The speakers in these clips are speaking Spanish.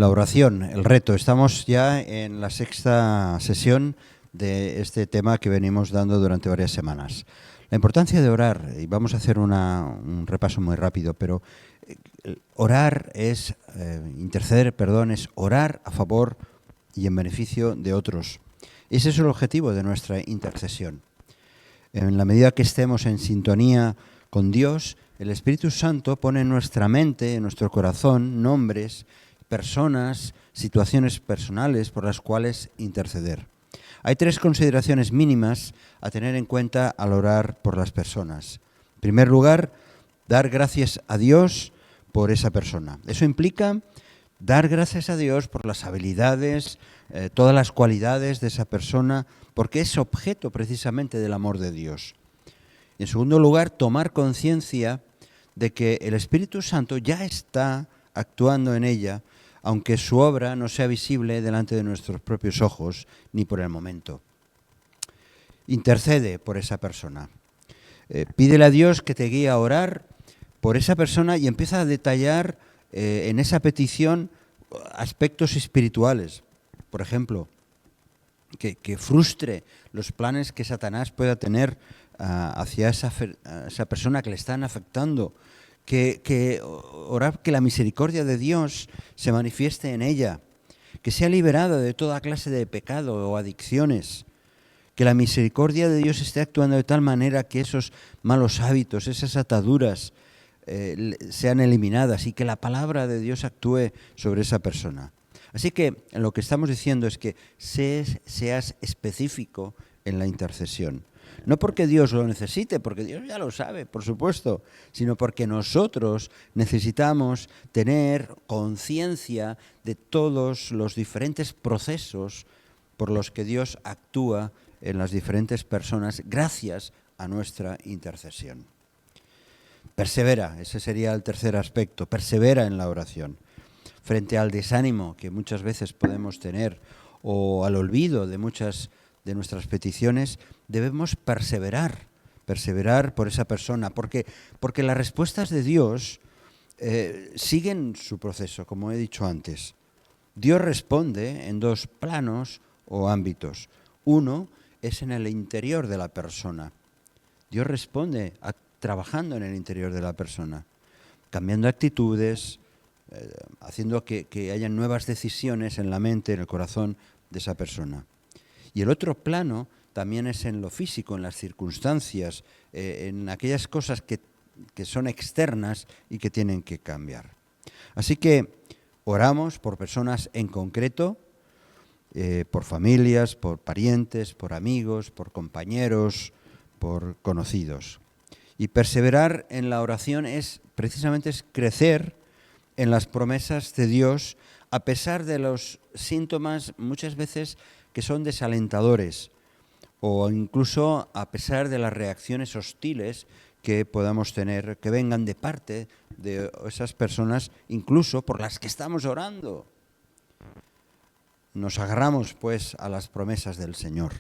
La oración, el reto. Estamos ya en la sexta sesión de este tema que venimos dando durante varias semanas. La importancia de orar, y vamos a hacer un repaso muy rápido, pero orar es, interceder, perdón, es orar a favor y en beneficio de otros. Ese es el objetivo de nuestra intercesión. En la medida que estemos en sintonía con Dios, el Espíritu Santo pone en nuestra mente, en nuestro corazón, nombres, personas, situaciones personales por las cuales interceder. Hay tres consideraciones mínimas a tener en cuenta al orar por las personas. En primer lugar, dar gracias a Dios por esa persona. Eso implica dar gracias a Dios por las habilidades, todas las cualidades de esa persona, porque es objeto precisamente del amor de Dios. Y en segundo lugar, tomar conciencia de que el Espíritu Santo ya está actuando en ella, aunque su obra no sea visible delante de nuestros propios ojos ni por el momento. Intercede por esa persona. Pídele a Dios que te guíe a orar por esa persona y empieza a detallar en esa petición aspectos espirituales. Por ejemplo, que frustre los planes que Satanás pueda tener hacia esa persona que le están afectando. Que orar que la misericordia de Dios se manifieste en ella, que sea liberada de toda clase de pecado o adicciones, que la misericordia de Dios esté actuando de tal manera que esos malos hábitos, esas ataduras sean eliminadas y que la palabra de Dios actúe sobre esa persona. Así que lo que estamos diciendo es que seas específico en la intercesión. No porque Dios lo necesite, porque Dios ya lo sabe, por supuesto, sino porque nosotros necesitamos tener conciencia de todos los diferentes procesos por los que Dios actúa en las diferentes personas gracias a nuestra intercesión. Persevera, ese sería el tercer aspecto, persevera en la oración. Frente al desánimo que muchas veces podemos tener o al olvido de muchas de nuestras peticiones, debemos perseverar por esa persona, porque las respuestas de Dios siguen su proceso, como he dicho antes. Dios responde en dos planos o ámbitos. Uno es en el interior de la persona. Dios responde trabajando en el interior de la persona, cambiando actitudes, haciendo que hayan nuevas decisiones en la mente, en el corazón de esa persona. Y el otro plano también es en lo físico, en las circunstancias, en aquellas cosas que son externas y que tienen que cambiar. Así que oramos por personas en concreto, por familias, por parientes, por amigos, por compañeros, por conocidos. Y perseverar en la oración precisamente es crecer en las promesas de Dios, a pesar de los síntomas muchas veces que son desalentadores, o incluso a pesar de las reacciones hostiles que podamos tener, que vengan de parte de esas personas, incluso por las que estamos orando. Nos agarramos, pues, a las promesas del Señor.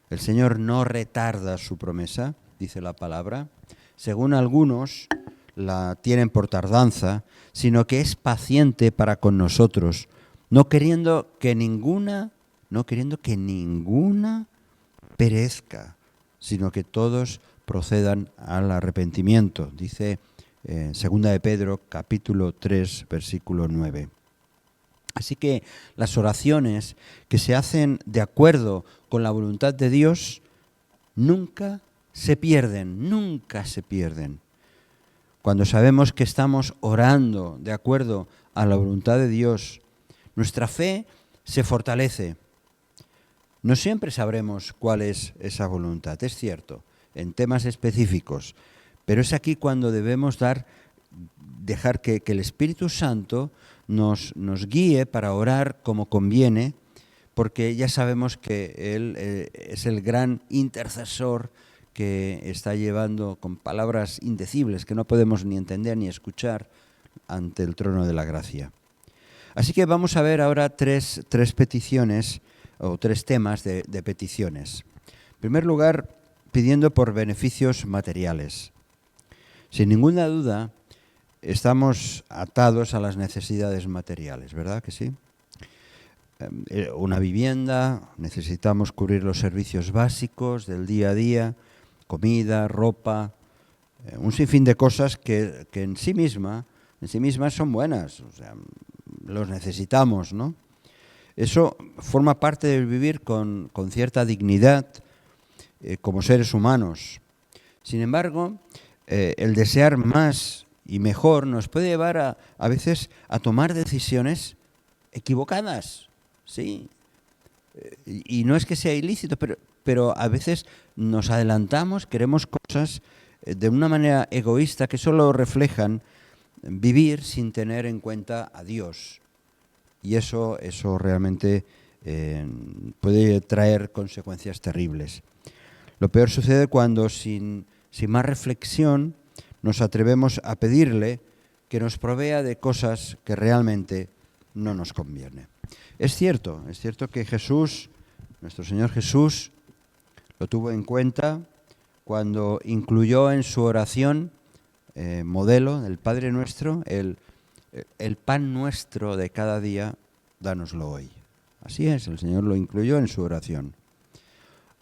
El Señor no retarda su promesa, dice la palabra, según algunos la tienen por tardanza, sino que es paciente para con nosotros, no queriendo que ninguna perezca, sino que todos procedan al arrepentimiento, dice 2 de Pedro, capítulo 3, versículo 9. Así que las oraciones que se hacen de acuerdo con la voluntad de Dios nunca se pierden. Cuando sabemos que estamos orando de acuerdo a la voluntad de Dios, nuestra fe se fortalece. No siempre sabremos cuál es esa voluntad, es cierto, en temas específicos, pero es aquí cuando debemos dejar que el Espíritu Santo nos guíe para orar como conviene, porque ya sabemos que Él es el gran intercesor que está llevando con palabras indecibles que no podemos ni entender ni escuchar ante el trono de la gracia. Así que vamos a ver ahora tres peticiones o tres temas de peticiones. En primer lugar, pidiendo por beneficios materiales. Sin ninguna duda, estamos atados a las necesidades materiales, ¿verdad que sí? Una vivienda, necesitamos cubrir los servicios básicos del día a día, comida, ropa, un sinfín de cosas que en sí mismas son buenas, o sea, los necesitamos, ¿no? Eso forma parte de vivir con cierta dignidad como seres humanos. Sin embargo, el desear más y mejor nos puede llevar a veces a tomar decisiones equivocadas, ¿sí? Y no es que sea ilícito, pero a veces nos adelantamos, queremos cosas de una manera egoísta que solo reflejan vivir sin tener en cuenta a Dios. Y eso realmente puede traer consecuencias terribles. Lo peor sucede cuando sin más reflexión nos atrevemos a pedirle que nos provea de cosas que realmente no nos conviene. Es cierto que Jesús, nuestro Señor Jesús, lo tuvo en cuenta cuando incluyó en su oración modelo del Padre Nuestro, el pan nuestro de cada día, dánoslo hoy. Así es, el Señor lo incluyó en su oración.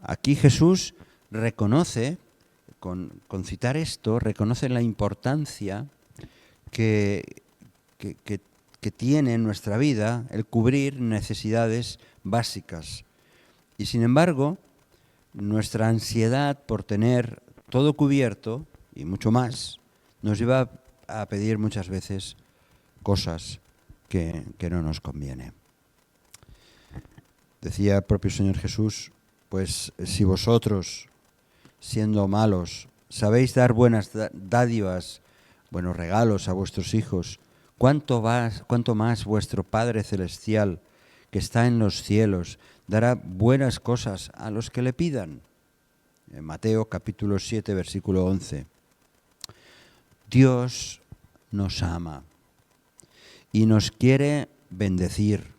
Aquí Jesús reconoce, con citar esto, reconoce la importancia que tiene en nuestra vida el cubrir necesidades básicas. Y sin embargo, nuestra ansiedad por tener todo cubierto, y mucho más, nos lleva a pedir muchas veces cosas que no nos conviene. Decía el propio Señor Jesús, pues si vosotros, siendo malos, sabéis dar buenas dádivas, buenos regalos a vuestros hijos, ¿cuánto más vuestro Padre Celestial, que está en los cielos, dará buenas cosas a los que le pidan? En Mateo capítulo 7, versículo 11. Dios nos ama y nos quiere bendecir.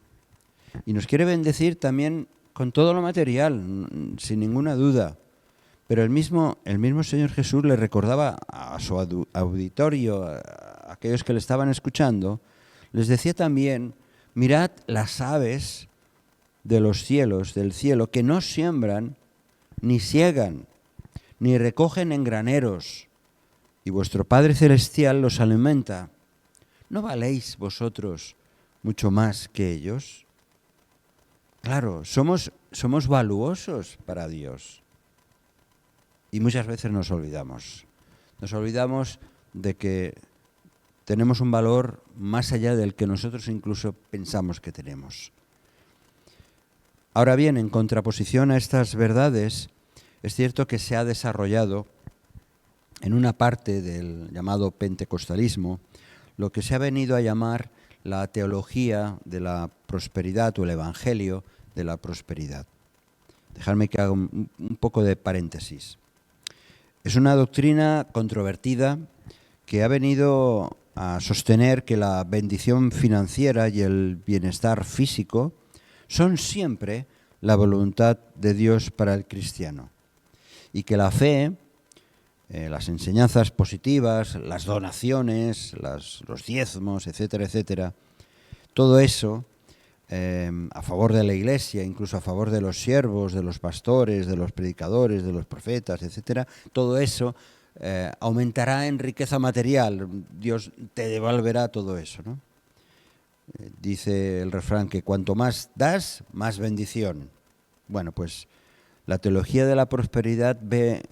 Y nos quiere bendecir también con todo lo material, sin ninguna duda. Pero el mismo Señor Jesús le recordaba a su auditorio, a aquellos que le estaban escuchando, les decía también, mirad las aves de los cielos, del cielo, que no siembran, ni siegan, ni recogen en graneros, y vuestro Padre Celestial los alimenta. ¿No valéis vosotros mucho más que ellos? Claro, somos valuosos para Dios. Y muchas veces nos olvidamos. Nos olvidamos de que tenemos un valor más allá del que nosotros incluso pensamos que tenemos. Ahora bien, en contraposición a estas verdades, es cierto que se ha desarrollado en una parte del llamado pentecostalismo lo que se ha venido a llamar la teología de la prosperidad o el evangelio de la prosperidad. Dejadme que haga un poco de paréntesis. Es una doctrina controvertida que ha venido a sostener que la bendición financiera y el bienestar físico son siempre la voluntad de Dios para el cristiano y que la fe, las enseñanzas positivas, las donaciones, los diezmos, etcétera, etcétera, todo eso a favor de la Iglesia, incluso a favor de los siervos, de los pastores, de los predicadores, de los profetas, etcétera, todo eso aumentará en riqueza material. Dios te devolverá todo eso, ¿no? Dice el refrán que cuanto más das, más bendición. Bueno, pues la teología de la prosperidad ve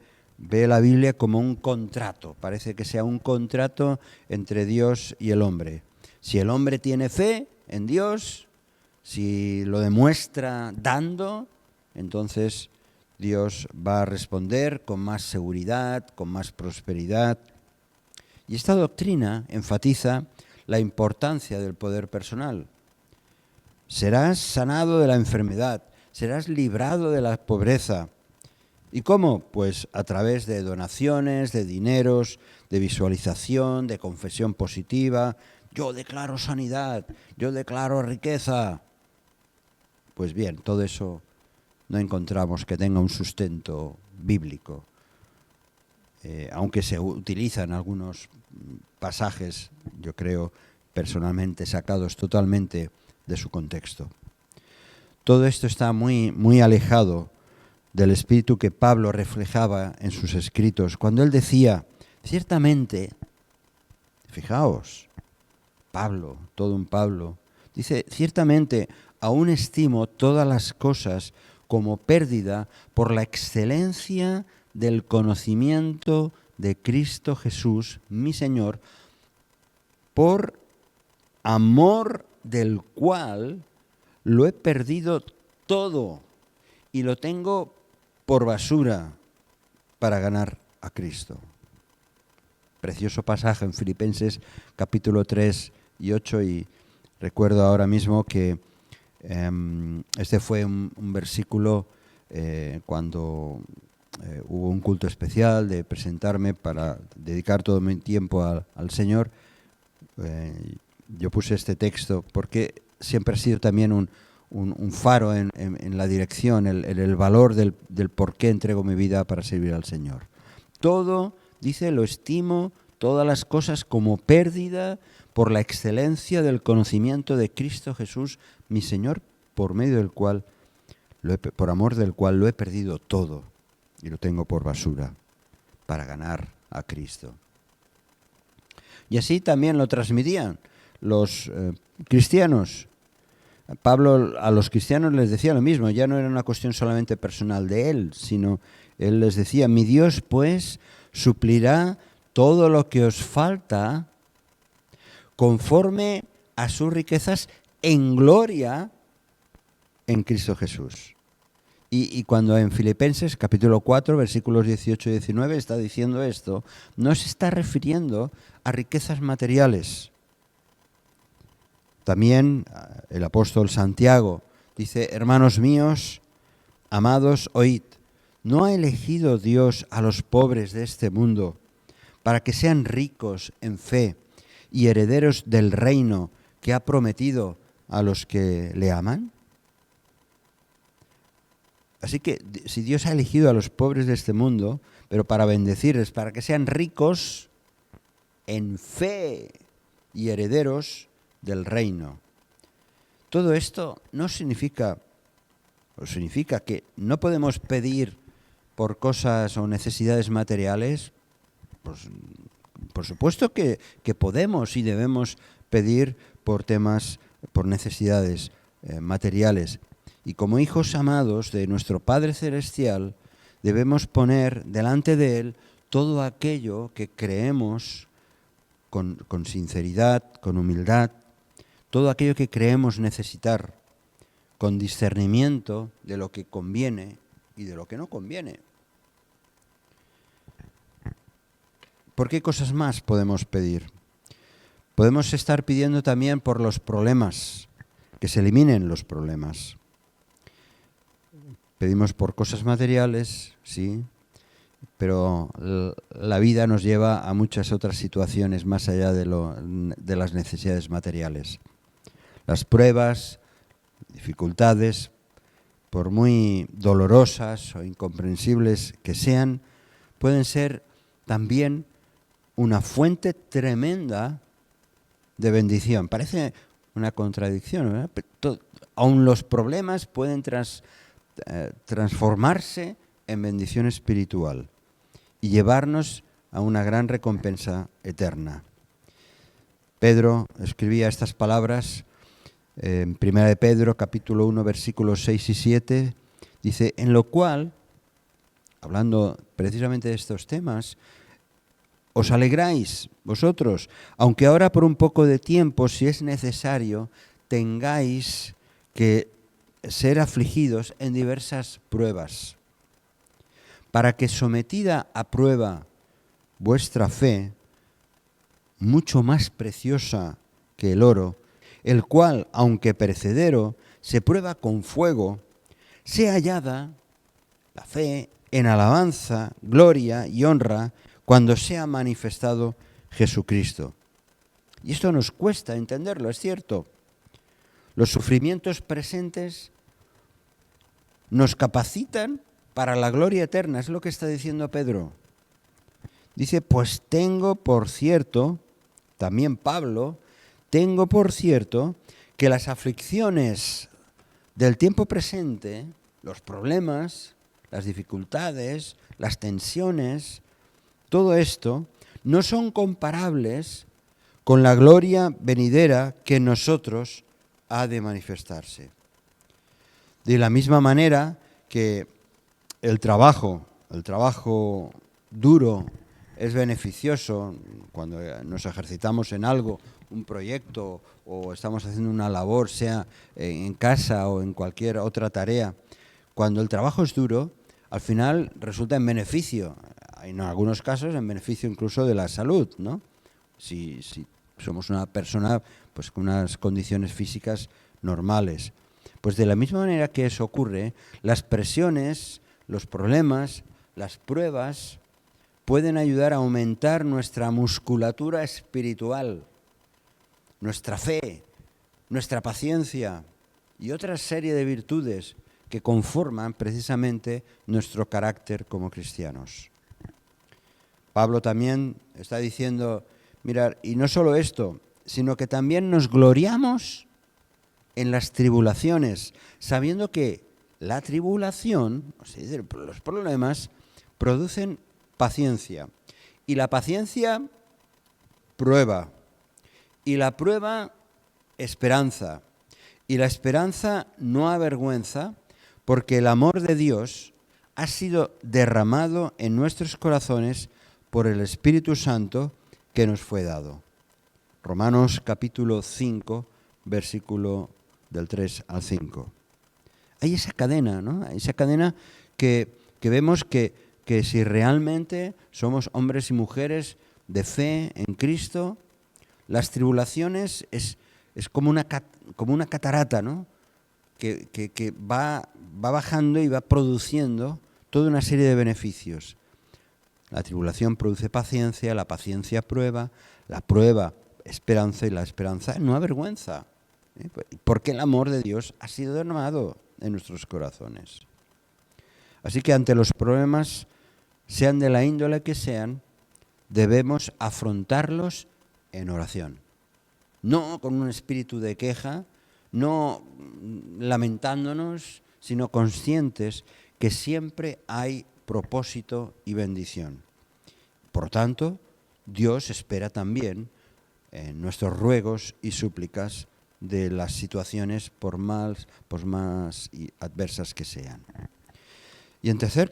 la Biblia como un contrato. Parece que sea un contrato entre Dios y el hombre. Si el hombre tiene fe en Dios, si lo demuestra dando, entonces Dios va a responder con más seguridad, con más prosperidad. Y esta doctrina enfatiza la importancia del poder personal. Serás sanado de la enfermedad, serás librado de la pobreza. ¿Y cómo? Pues a través de donaciones, de dineros, de visualización, de confesión positiva. Yo declaro sanidad, yo declaro riqueza. Pues bien, todo eso no encontramos que tenga un sustento bíblico. aunque se utilizan algunos pasajes, yo creo, personalmente sacados totalmente de su contexto. Todo esto está muy, muy alejado del espíritu que Pablo reflejaba en sus escritos, cuando él decía, ciertamente, fijaos, Pablo, todo un Pablo, dice, ciertamente, aún estimo todas las cosas como pérdida por la excelencia del conocimiento de Cristo Jesús, mi Señor, por amor del cual lo he perdido todo y lo tengo por basura para ganar a Cristo. Precioso pasaje en Filipenses capítulo 3 y 8, y recuerdo ahora mismo que este fue un versículo cuando hubo un culto especial de presentarme para dedicar todo mi tiempo al Señor. Yo puse este texto porque siempre ha sido también un faro en la dirección, el valor del por qué entrego mi vida para servir al Señor. Todo, dice, lo estimo, todas las cosas como pérdida por la excelencia del conocimiento de Cristo Jesús, mi Señor, por medio del cual, por amor del cual lo he perdido todo y lo tengo por basura para ganar a Cristo. Y así también lo transmitían los cristianos. Pablo a los cristianos les decía lo mismo, ya no era una cuestión solamente personal de él, sino él les decía, mi Dios pues suplirá todo lo que os falta conforme a sus riquezas en gloria en Cristo Jesús. Y cuando en Filipenses capítulo 4, versículos 18 y 19 está diciendo esto, no se está refiriendo a riquezas materiales. También el apóstol Santiago dice, hermanos míos, amados, oíd, ¿no ha elegido Dios a los pobres de este mundo para que sean ricos en fe y herederos del reino que ha prometido a los que le aman? Así que si Dios ha elegido a los pobres de este mundo, pero para bendecirles, para que sean ricos en fe y herederos del reino. Todo esto no significa, o significa que no podemos pedir por cosas o necesidades materiales. Pues, por supuesto que podemos y debemos pedir por temas, por necesidades materiales. Y como hijos amados de nuestro Padre Celestial, debemos poner delante de Él todo aquello que creemos con sinceridad, con humildad, todo aquello que creemos necesitar, con discernimiento de lo que conviene y de lo que no conviene. ¿Por qué cosas más podemos pedir? Podemos estar pidiendo también por los problemas, que se eliminen los problemas. Pedimos por cosas materiales, sí, pero la vida nos lleva a muchas otras situaciones más allá de las necesidades materiales. Las pruebas, dificultades, por muy dolorosas o incomprensibles que sean, pueden ser también una fuente tremenda de bendición. Parece una contradicción, ¿verdad? Aún los problemas pueden transformarse en bendición espiritual y llevarnos a una gran recompensa eterna. Pedro escribía estas palabras en 1 de Pedro, capítulo 1, versículos 6 y 7, dice, en lo cual, hablando precisamente de estos temas, os alegráis vosotros, aunque ahora por un poco de tiempo, si es necesario, tengáis que ser afligidos en diversas pruebas, para que sometida a prueba vuestra fe, mucho más preciosa que el oro, el cual, aunque perecedero, se prueba con fuego, sea hallada la fe en alabanza, gloria y honra cuando sea manifestado Jesucristo. Y esto nos cuesta entenderlo, es cierto. Los sufrimientos presentes nos capacitan para la gloria eterna, es lo que está diciendo Pedro. Dice, pues tengo por cierto, también Pablo, tengo por cierto que las aflicciones del tiempo presente, los problemas, las dificultades, las tensiones, todo esto, no son comparables con la gloria venidera que en nosotros ha de manifestarse. De la misma manera que el trabajo duro es beneficioso cuando nos ejercitamos en algo, un proyecto o estamos haciendo una labor, sea en casa o en cualquier otra tarea. Cuando el trabajo es duro, al final resulta en beneficio, en algunos casos en beneficio incluso de la salud, ¿no? Si somos una persona pues con unas condiciones físicas normales. Pues de la misma manera que eso ocurre, las presiones, los problemas, las pruebas pueden ayudar a aumentar nuestra musculatura espiritual, nuestra fe, nuestra paciencia y otra serie de virtudes que conforman precisamente nuestro carácter como cristianos. Pablo también está diciendo, mirad, y no solo esto, sino que también nos gloriamos en las tribulaciones, sabiendo que la tribulación, es decir, los problemas, producen paciencia. Y la paciencia, prueba. Y la prueba, esperanza. Y la esperanza no avergüenza, porque el amor de Dios ha sido derramado en nuestros corazones por el Espíritu Santo que nos fue dado. Romanos capítulo 5, versículo del 3 al 5. Hay esa cadena, ¿no? Esa cadena que vemos que si realmente somos hombres y mujeres de fe en Cristo, las tribulaciones es como una catarata, ¿no? Que va bajando y va produciendo toda una serie de beneficios. La tribulación produce paciencia, la paciencia prueba, la prueba esperanza y la esperanza no avergüenza. Porque el amor de Dios ha sido derramado en nuestros corazones. Así que ante los problemas, sean de la índole que sean, debemos afrontarlos en oración. No con un espíritu de queja, no lamentándonos, sino conscientes que siempre hay propósito y bendición. Por tanto, Dios espera también nuestros ruegos y súplicas de las situaciones por más adversas que sean. Y en tercer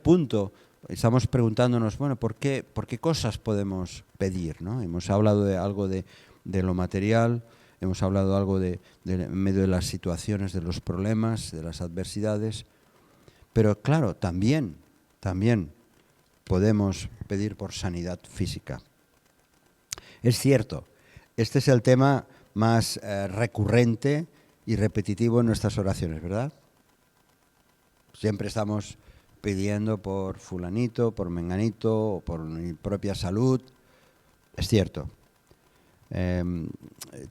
punto, estamos preguntándonos, bueno, ¿por qué cosas podemos pedir, ¿no? Hemos hablado de algo de lo material, hemos hablado algo en medio de las situaciones, de los problemas, de las adversidades, pero claro, también podemos pedir por sanidad física. Es cierto, este es el tema más recurrente y repetitivo en nuestras oraciones, ¿verdad? Siempre estamos pidiendo por fulanito, por menganito, por mi propia salud. Es cierto.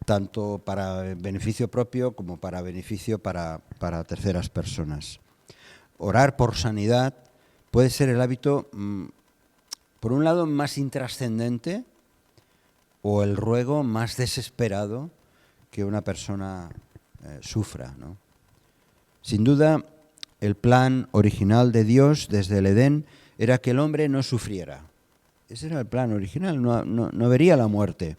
Tanto para beneficio propio como para beneficio para terceras personas. Orar por sanidad puede ser el hábito, por un lado, más intrascendente o el ruego más desesperado que una persona sufra, ¿no? Sin duda, el plan original de Dios desde el Edén era que el hombre no sufriera. Ese era el plan original, no vería la muerte,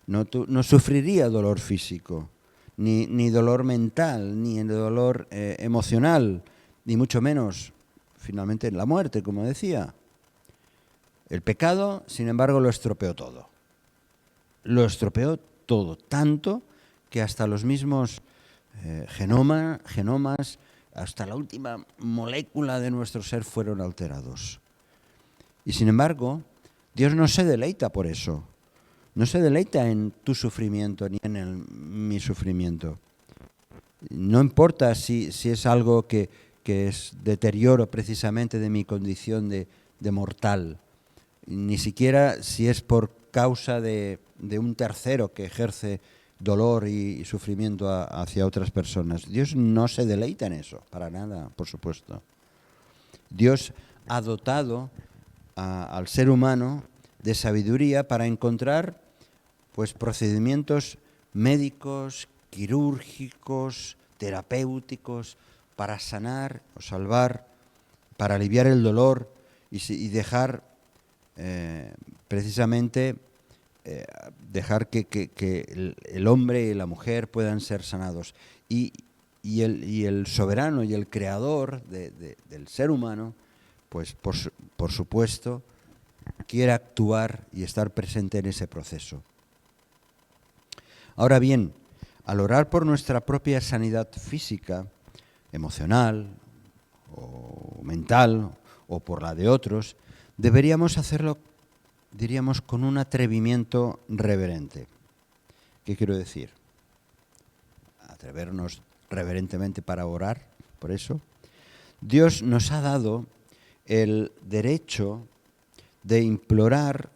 no sufriría dolor físico, ni dolor mental, ni dolor emocional, ni mucho menos, finalmente, la muerte, como decía. El pecado, sin embargo, lo estropeó todo. Lo estropeó todo, tanto que hasta los mismos genomas, hasta la última molécula de nuestro ser fueron alterados. Y sin embargo, Dios no se deleita por eso. No se deleita en tu sufrimiento ni en mi sufrimiento. No importa si es algo que es deterioro precisamente de mi condición de mortal. Ni siquiera si es por causa de un tercero que ejerce dolor y sufrimiento hacia otras personas. Dios no se deleita en eso, para nada, por supuesto. Dios ha dotado al ser humano de sabiduría para encontrar pues procedimientos médicos, quirúrgicos, terapéuticos para sanar o salvar, para aliviar el dolor y dejar precisamente dejar que el hombre y la mujer puedan ser sanados. Y el soberano y el creador del ser humano, pues por supuesto, quiere actuar y estar presente en ese proceso. Ahora bien, al orar por nuestra propia sanidad física, emocional o mental o por la de otros, deberíamos hacerlo, diríamos, con un atrevimiento reverente. ¿Qué quiero decir? Atrevernos reverentemente para orar por eso. Dios nos ha dado el derecho de implorar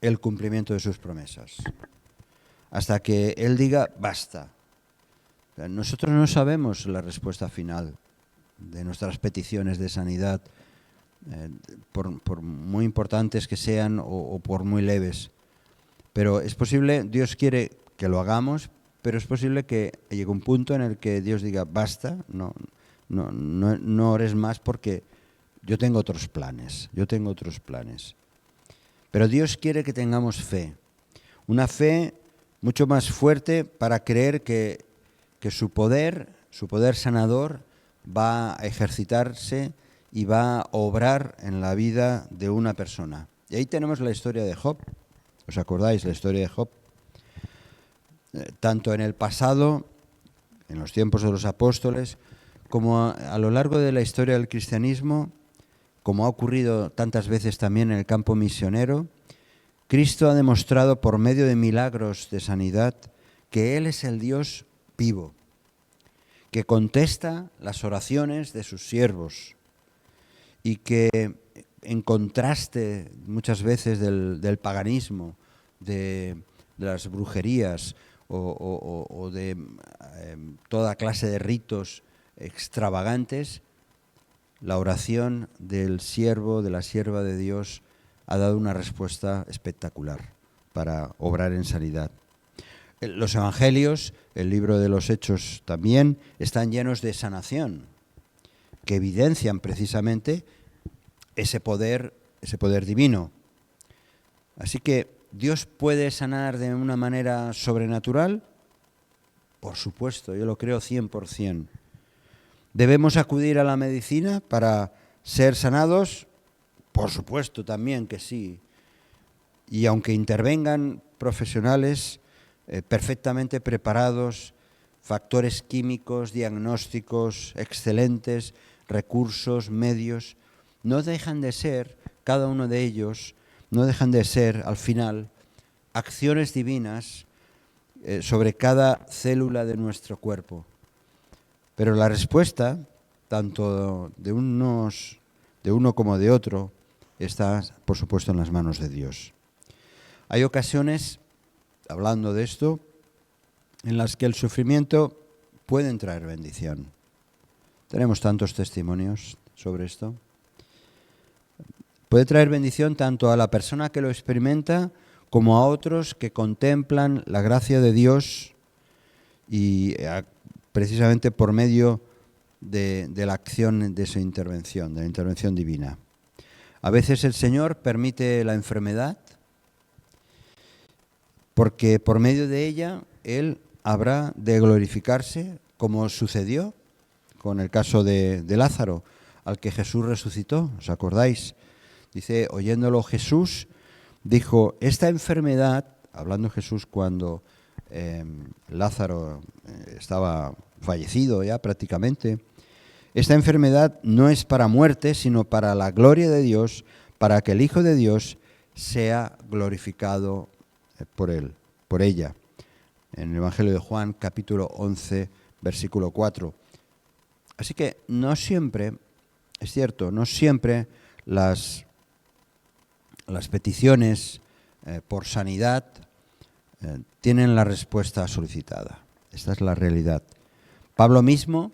el cumplimiento de sus promesas, hasta que Él diga basta. Nosotros no sabemos la respuesta final de nuestras peticiones de sanidad, por muy importantes que sean o por muy leves. Pero es posible, Dios quiere que lo hagamos, pero es posible que llegue un punto en el que Dios diga basta, no ores más porque yo tengo otros planes. Pero Dios quiere que tengamos fe, una fe mucho más fuerte para creer que su poder sanador va a ejercitarse y va a obrar en la vida de una persona. Y ahí tenemos la historia de Job. ¿Os acordáis la historia de Job? Tanto en el pasado, en los tiempos de los apóstoles, como a lo largo de la historia del cristianismo, como ha ocurrido tantas veces también en el campo misionero, Cristo ha demostrado por medio de milagros de sanidad que Él es el Dios vivo, que contesta las oraciones de sus siervos y que, en contraste muchas veces del paganismo, de las brujerías o de toda clase de ritos extravagantes, la oración del siervo, de la sierva de Dios, ha dado una respuesta espectacular para obrar en sanidad. Los evangelios, el libro de los Hechos también, están llenos de sanación, que evidencian precisamente ese poder divino. Así que, ¿Dios puede sanar de una manera sobrenatural? Por supuesto, yo lo creo 100%. ¿Debemos acudir a la medicina para ser sanados? Por supuesto también que sí. Y aunque intervengan profesionales perfectamente preparados, factores químicos, diagnósticos excelentes, recursos, medios, no dejan de ser, cada uno de ellos, no dejan de ser, al final, acciones divinas sobre cada célula de nuestro cuerpo. Pero la respuesta, tanto de uno como de otro, está, por supuesto, en las manos de Dios. Hay ocasiones, hablando de esto, en las que el sufrimiento puede traer bendición. Tenemos tantos testimonios sobre esto. Puede traer bendición tanto a la persona que lo experimenta como a otros que contemplan la gracia de Dios y precisamente por medio de la acción de su intervención, de la intervención divina. A veces el Señor permite la enfermedad porque por medio de ella Él habrá de glorificarse, como sucedió con el caso de Lázaro, al que Jesús resucitó, ¿os acordáis? Dice, oyéndolo Jesús, dijo, esta enfermedad, hablando Jesús cuando Lázaro estaba fallecido ya prácticamente, esta enfermedad no es para muerte, sino para la gloria de Dios, para que el Hijo de Dios sea glorificado por él, por ella. En el Evangelio de Juan, capítulo 11, versículo 4. Así que no siempre, es cierto, no siempre las peticiones por sanidad tienen la respuesta solicitada. Esta es la realidad. Pablo mismo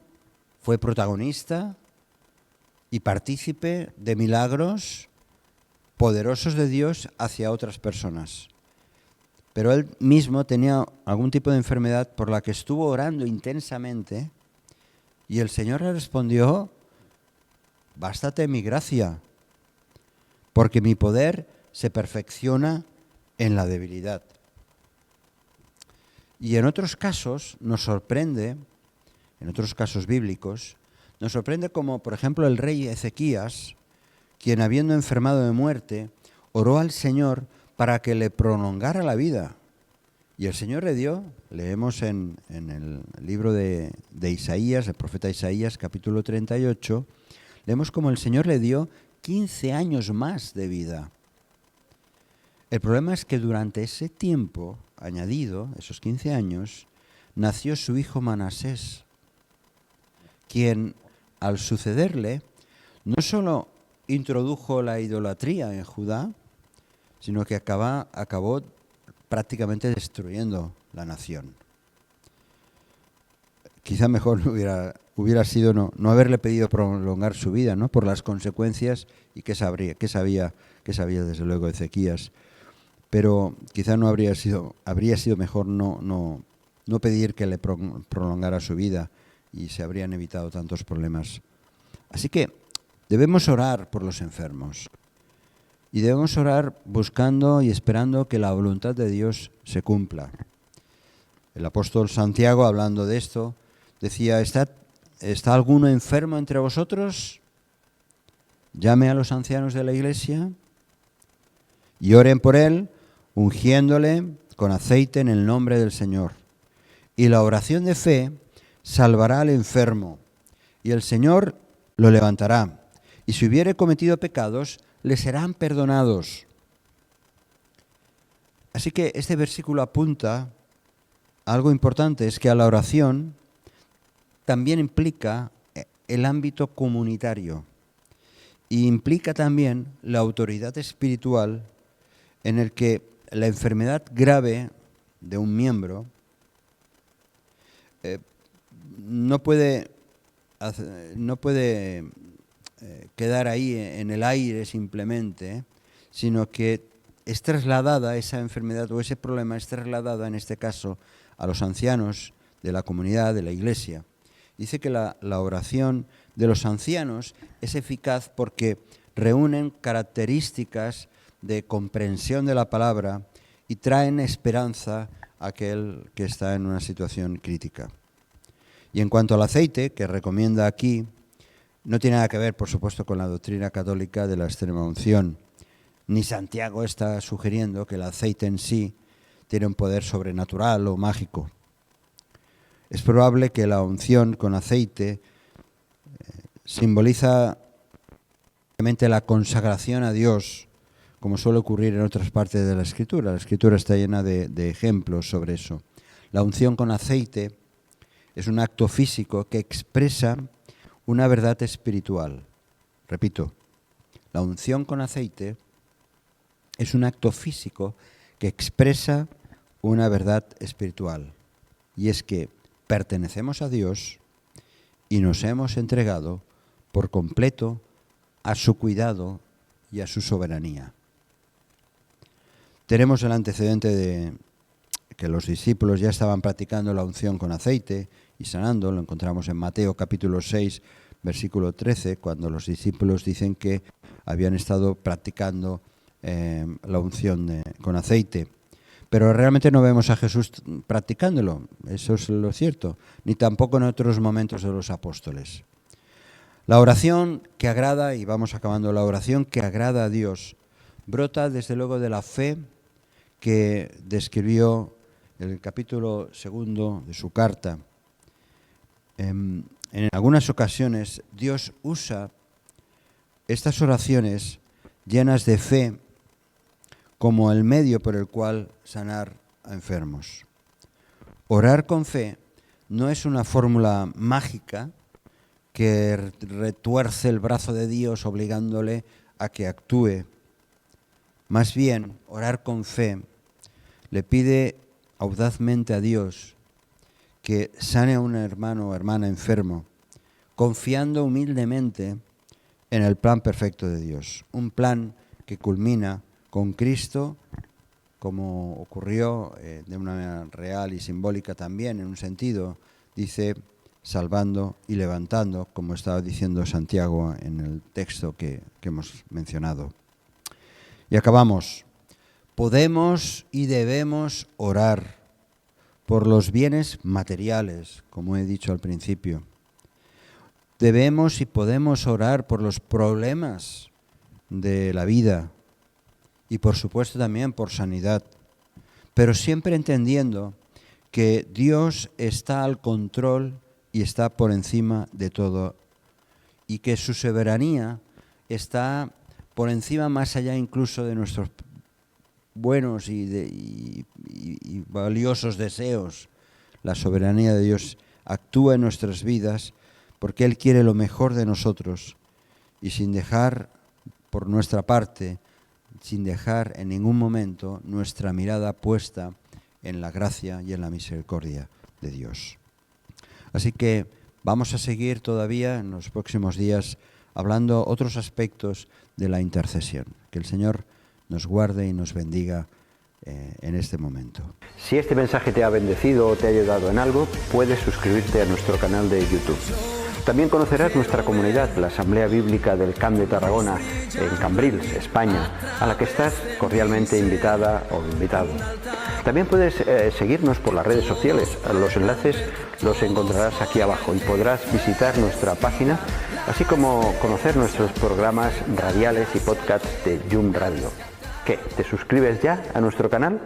fue protagonista y partícipe de milagros poderosos de Dios hacia otras personas. Pero él mismo tenía algún tipo de enfermedad por la que estuvo orando intensamente y el Señor le respondió: bástate mi gracia, porque mi poder se perfecciona en la debilidad. Y en otros casos nos sorprende, en otros casos bíblicos, nos sorprende como, por ejemplo, el rey Ezequías, quien habiendo enfermado de muerte, oró al Señor para que le prolongara la vida. Y el Señor le dio, leemos en el libro de Isaías, el profeta Isaías, capítulo 38, leemos como el Señor le dio 15 años más de vida. El problema es que durante ese tiempo añadido, esos 15 años, nació su hijo Manasés, quien al sucederle no solo introdujo la idolatría en Judá, sino que acabó prácticamente destruyendo la nación. Quizá mejor hubiera sido no haberle pedido prolongar su vida, ¿no? Por las consecuencias y que sabía desde luego Ezequías. Pero quizá habría sido mejor no pedir que le prolongara su vida y se habrían evitado tantos problemas. Así que debemos orar por los enfermos y debemos orar buscando y esperando que la voluntad de Dios se cumpla. El apóstol Santiago, hablando de esto, decía: ¿Está alguno enfermo entre vosotros? Llame a los ancianos de la iglesia y oren por él, ungiéndole con aceite en el nombre del Señor. Y la oración de fe salvará al enfermo, y el Señor lo levantará. Y si hubiere cometido pecados, le serán perdonados. Así que este versículo apunta a algo importante, es que a la oración también implica el ámbito comunitario y implica también la autoridad espiritual en el que la enfermedad grave de un miembro no puede quedar ahí en el aire simplemente, sino que es trasladada esa enfermedad o ese problema, es trasladada en este caso a los ancianos de la comunidad, de la iglesia. Dice que la oración de los ancianos es eficaz porque reúnen características de comprensión de la palabra y traen esperanza a aquel que está en una situación crítica. Y en cuanto al aceite, que recomienda aquí, no tiene nada que ver, por supuesto, con la doctrina católica de la extrema unción. Ni Santiago está sugiriendo que el aceite en sí tiene un poder sobrenatural o mágico. Es probable que la unción con aceite simboliza realmente la consagración a Dios, como suele ocurrir en otras partes de la Escritura. La Escritura está llena de ejemplos sobre eso. La unción con aceite es un acto físico que expresa una verdad espiritual. Repito, la unción con aceite es un acto físico que expresa una verdad espiritual. Y es que pertenecemos a Dios y nos hemos entregado por completo a su cuidado y a su soberanía. Tenemos el antecedente de que los discípulos ya estaban practicando la unción con aceite y sanando. Lo encontramos en Mateo capítulo 6, versículo 13, cuando los discípulos dicen que habían estado practicando la unción con aceite. Pero realmente no vemos a Jesús practicándolo, eso es lo cierto, ni tampoco en otros momentos de los apóstoles. La oración que agrada, y vamos acabando, la oración que agrada a Dios, brota desde luego de la fe que describió en el capítulo 2 de su carta. En algunas ocasiones Dios usa estas oraciones llenas de fe como el medio por el cual sanar a enfermos. Orar con fe no es una fórmula mágica que retuerce el brazo de Dios obligándole a que actúe. Más bien, orar con fe le pide audazmente a Dios que sane a un hermano o hermana enfermo, confiando humildemente en el plan perfecto de Dios. Un plan que culmina con Cristo, como ocurrió de una manera real y simbólica también, en un sentido, dice, salvando y levantando, como estaba diciendo Santiago en el texto que hemos mencionado. Y acabamos. Podemos y debemos orar por los bienes materiales, como he dicho al principio. Debemos y podemos orar por los problemas de la vida y por supuesto también por sanidad, pero siempre entendiendo que Dios está al control y está por encima de todo y que su soberanía está por encima, más allá incluso de nuestros buenos y valiosos deseos. La soberanía de Dios actúa en nuestras vidas porque Él quiere lo mejor de nosotros y sin dejar por nuestra parte, sin dejar en ningún momento nuestra mirada puesta en la gracia y en la misericordia de Dios. Así que vamos a seguir todavía en los próximos días hablando otros aspectos de la intercesión. Que el Señor nos guarde y nos bendiga en este momento. Si este mensaje te ha bendecido o te ha ayudado en algo, puedes suscribirte a nuestro canal de YouTube. También conocerás nuestra comunidad, la Asamblea Bíblica del Camp de Tarragona, en Cambrils, España, a la que estás cordialmente invitada o invitado. También puedes seguirnos por las redes sociales. Los enlaces los encontrarás aquí abajo y podrás visitar nuestra página, así como conocer nuestros programas radiales y podcasts de Yum Radio. ¿Qué? ¿Te suscribes ya a nuestro canal?